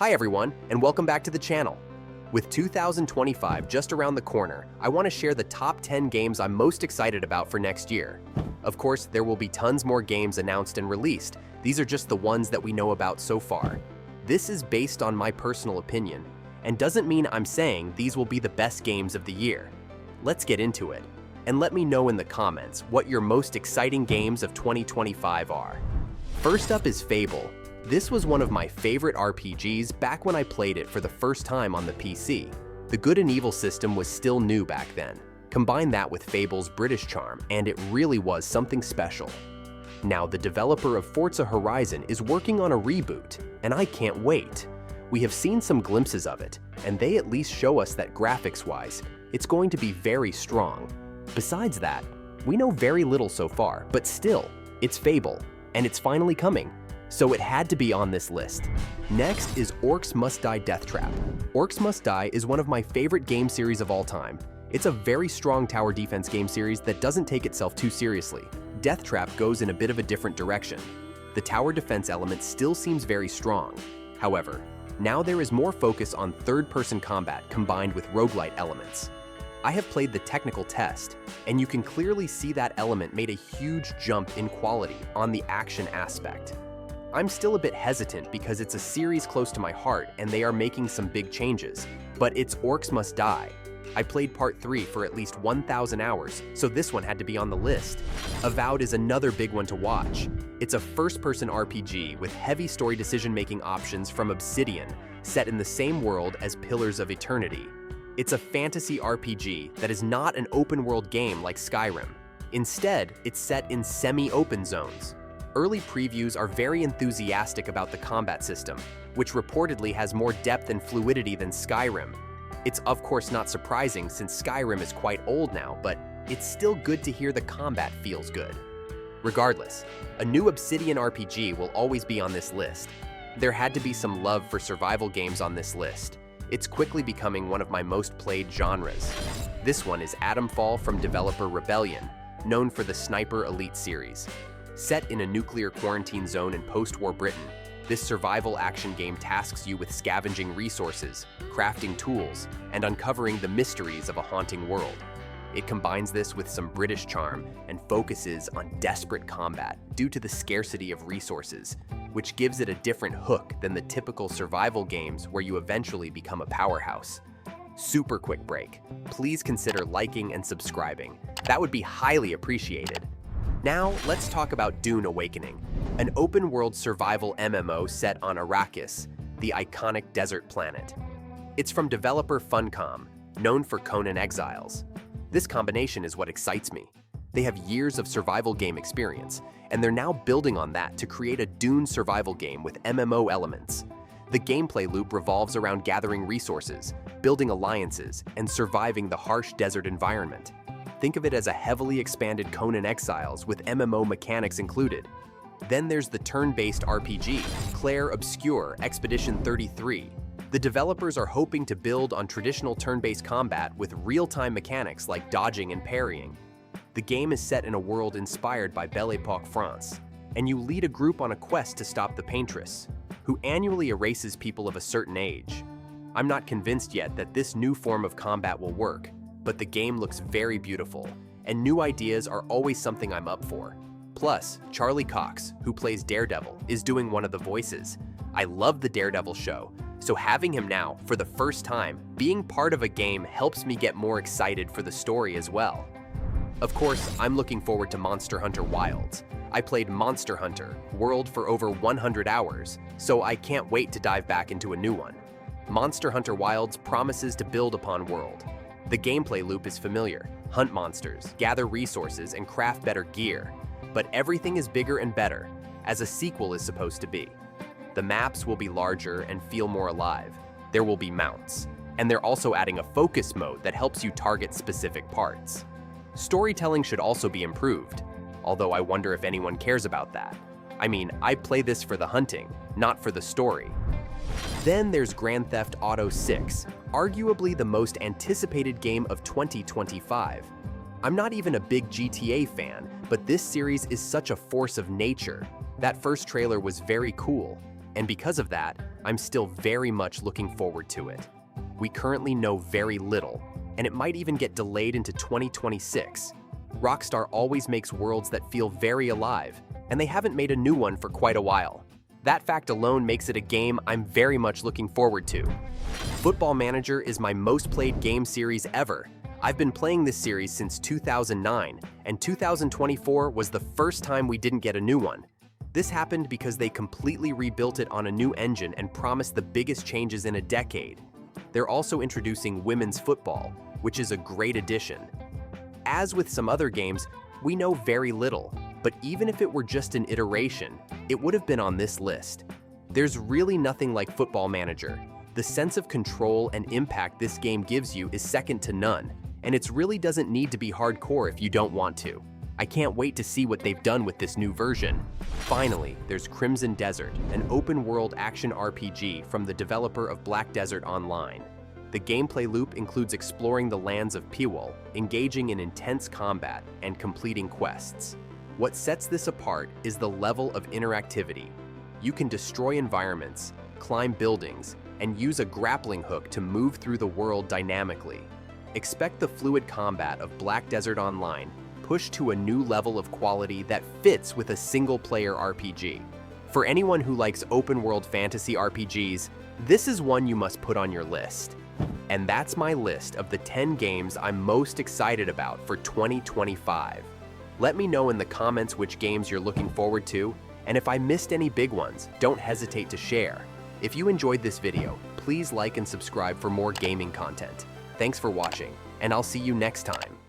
Hi everyone, and welcome back to the channel. With 2025 just around the corner, I want to share the top 10 games I'm most excited about for next year. Of course, there will be tons more games announced and released. These are just the ones that we know about so far. This is based on my personal opinion, and doesn't mean I'm saying these will be the best games of the year. Let's get into it, and let me know in the comments what your most exciting games of 2025 are. First up is Fable. This was one of my favorite RPGs back when I played it for the first time on the PC. The good and evil system was still new back then. Combine that with Fable's British charm, and it really was something special. Now, the developer of Forza Horizon is working on a reboot, and I can't wait. We have seen some glimpses of it, and they at least show us that graphics-wise, it's going to be very strong. Besides that, we know very little so far, but still, it's Fable, and it's finally coming. So it had to be on this list. Next is Orcs Must Die Death Trap. Orcs Must Die is one of my favorite game series of all time. It's a very strong tower defense game series that doesn't take itself too seriously. Death Trap goes in a bit of a different direction. The tower defense element still seems very strong. However, now there is more focus on third-person combat combined with roguelite elements. I have played the technical test, and you can clearly see that element made a huge jump in quality on the action aspect. I'm still a bit hesitant because it's a series close to my heart and they are making some big changes, but it's Orcs Must Die. I played part 3 for at least 1,000 hours, so this one had to be on the list. Avowed is another big one to watch. It's a first-person RPG with heavy story decision-making options from Obsidian, set in the same world as Pillars of Eternity. It's a fantasy RPG that is not an open-world game like Skyrim. Instead, it's set in semi-open zones. Early previews are very enthusiastic about the combat system, which reportedly has more depth and fluidity than Skyrim. It's of course not surprising since Skyrim is quite old now, but it's still good to hear the combat feels good. Regardless, a new Obsidian RPG will always be on this list. There had to be some love for survival games on this list. It's quickly becoming one of my most played genres. This one is Atomfall from developer Rebellion, known for the Sniper Elite series. Set in a nuclear quarantine zone in post-war Britain, this survival action game tasks you with scavenging resources, crafting tools, and uncovering the mysteries of a haunting world. It combines this with some British charm and focuses on desperate combat due to the scarcity of resources, which gives it a different hook than the typical survival games where you eventually become a powerhouse. Super quick break. Please consider liking and subscribing. That would be highly appreciated. Now, let's talk about Dune Awakening, an open-world survival MMO set on Arrakis, the iconic desert planet. It's from developer Funcom, known for Conan Exiles. This combination is what excites me. They have years of survival game experience, and they're now building on that to create a Dune survival game with MMO elements. The gameplay loop revolves around gathering resources, building alliances, and surviving the harsh desert environment. Think of it as a heavily expanded Conan Exiles with MMO mechanics included. Then there's the turn-based RPG, Claire Obscure Expedition 33. The developers are hoping to build on traditional turn-based combat with real-time mechanics like dodging and parrying. The game is set in a world inspired by Belle Époque France, and you lead a group on a quest to stop the Paintress, who annually erases people of a certain age. I'm not convinced yet that this new form of combat will work, but the game looks very beautiful, and new ideas are always something I'm up for. Plus, Charlie Cox, who plays Daredevil, is doing one of the voices. I love the Daredevil show, so having him now, for the first time, being part of a game helps me get more excited for the story as well. Of course, I'm looking forward to Monster Hunter Wilds. I played Monster Hunter World for over 100 hours, so I can't wait to dive back into a new one. Monster Hunter Wilds promises to build upon World. The gameplay loop is familiar: hunt monsters, gather resources, and craft better gear. But everything is bigger and better, as a sequel is supposed to be. The maps will be larger and feel more alive. There will be mounts, and they're also adding a focus mode that helps you target specific parts. Storytelling should also be improved, although I wonder if anyone cares about that. I mean, I play this for the hunting, not for the story. Then there's Grand Theft Auto 6, arguably the most anticipated game of 2025. I'm not even a big GTA fan, but this series is such a force of nature. That first trailer was very cool, and because of that, I'm still very much looking forward to it. We currently know very little, and it might even get delayed into 2026. Rockstar always makes worlds that feel very alive, and they haven't made a new one for quite a while. That fact alone makes it a game I'm very much looking forward to. Football Manager is my most played game series ever. I've been playing this series since 2009, and 2024 was the first time we didn't get a new one. This happened because they completely rebuilt it on a new engine and promised the biggest changes in a decade. They're also introducing women's football, which is a great addition. As with some other games, we know very little, but even if it were just an iteration, it would have been on this list. There's really nothing like Football Manager. The sense of control and impact this game gives you is second to none, and it really doesn't need to be hardcore if you don't want to. I can't wait to see what they've done with this new version. Finally, there's Crimson Desert, an open-world action RPG from the developer of Black Desert Online. The gameplay loop includes exploring the lands of Pewol, engaging in intense combat, and completing quests. What sets this apart is the level of interactivity. You can destroy environments, climb buildings, and use a grappling hook to move through the world dynamically. Expect the fluid combat of Black Desert Online pushed to a new level of quality that fits with a single-player RPG. For anyone who likes open-world fantasy RPGs, this is one you must put on your list. And that's my list of the 10 games I'm most excited about for 2025. Let me know in the comments which games you're looking forward to, and if I missed any big ones, don't hesitate to share. If you enjoyed this video, please like and subscribe for more gaming content. Thanks for watching, and I'll see you next time.